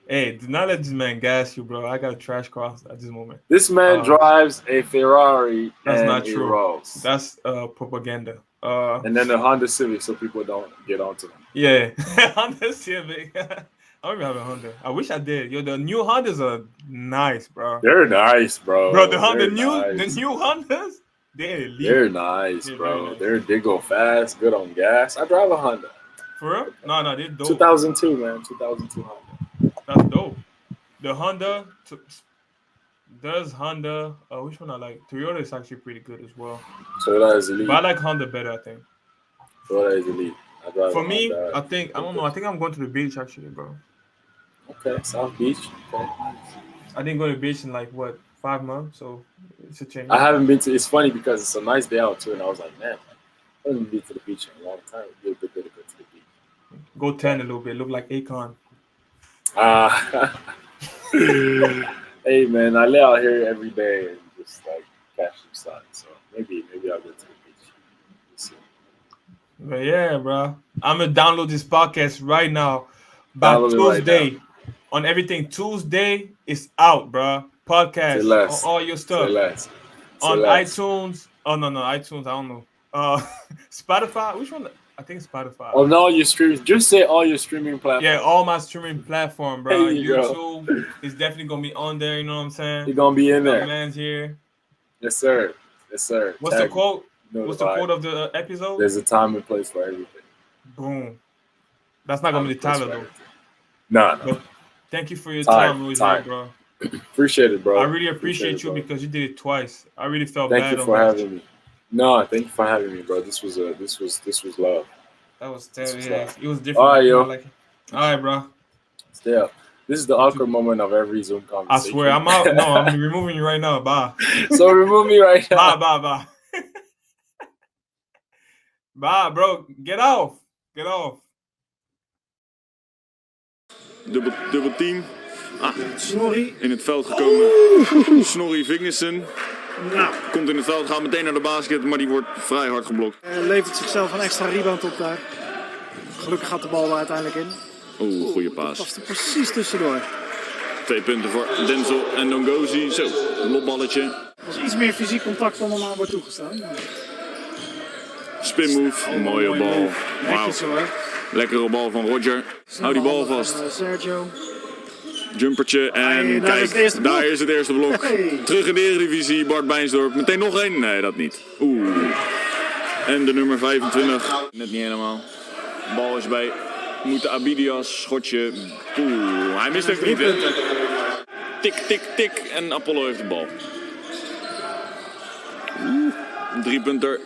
Hey, do not let this man gas you, bro. I got a trash car at this moment. This man Uh, drives a Ferrari that's and not a true. Rolls, That's propaganda. and then the Honda Civic, so people don't get onto them. Yeah. On the Civic. I don't even have a Honda. I wish I did. Yo, the new Hondas are nice, bro. They're nice, bro. Bro, the They're new nice. Hondas, they're elite. They're nice, They're very bro. nice. They go fast, good on gas. I drive a Honda. For real? No, they're dope. 2002, man. 2002 Honda. That's dope. The Honda, there's Honda. Which one I like? Toyota is actually pretty good as well. Toyota is elite. But I like Honda better, I think. Toyota is elite. I drive For a me, Honda. I think I don't know. I think I'm going to the beach actually, bro. Okay, South Beach. Okay. I didn't go to the beach in like what 5 months, so it's a change. I haven't been to. It's funny because it's a nice day out too, and I was like, man, I haven't been to the beach in a long time. It'd be a good day to go to the beach. Go tan a little bit. Look like Akon. Hey man, I lay out here every day and just like catch some sun. So maybe I'll go to the beach. We'll see. But yeah, bro, I'm gonna download this podcast right now. By Download it right Tuesday, now. on everything. Tuesday is out, bro. Podcast Say less. on all your Say stuff less. Say on less. iTunes. Oh no, iTunes. I don't know. Spotify. Which one? I think Spotify. On all your streams, just say all your streaming platforms. Yeah, all my streaming platform, bro. There you YouTube is definitely gonna be on there. You know what I'm saying? You're gonna be in My there. man's here. Yes, sir. Yes, sir. What's Tag the quote? me. What's the Notify. quote of the episode? There's a time and place for everything. Boom. That's not gonna be the title though. No. But thank you for your Time, time, Roger, time. bro. Appreciate it, bro. I really appreciate you bro. because you did it twice. I really felt Thank bad you on for that. having me. No, thank you for having me, bro. This was love. That was This terrible. was Yeah, love. it was different. All right, I yo. like it. All right, bro. Still, this is the awkward moment of every Zoom I conversation. swear, I'm out. No, I'm removing you right now. Bye. So remove me right now. Bye. Bye, bro. Get off. Dubbel team. Snorri. In het veld gekomen. Snorri Vingersen. Nou, Komt in het veld, gaat meteen naar de basket, maar die wordt vrij hard geblokt. levert zichzelf een extra rebound op daar. Gelukkig gaat de bal er uiteindelijk in. Oeh, goede Past paas. er precies tussendoor. 2 punten voor Denzel en Dongozi. Zo, een lopballetje. Er was iets meer fysiek contact dan normaal wordt toegestaan. Spin move, mooie bal. Wauw, Netjes hoor. lekkere bal van Roger. Hou die bal vast. Sergio. Jumpertje en Hey, daar is het kijk, eerste blok. daar is het eerste blok. Hey. Terug in de Eredivisie, Bart Bijnsdorp. Meteen nog één? Nee, dat niet. Oeh. En de nummer 25. Net niet helemaal. Bal is bij Moute Abidias. Schotje. Oeh, hij mist ook 3 punten. Tik. En Apollo heeft de bal. Oeh, 3-punter.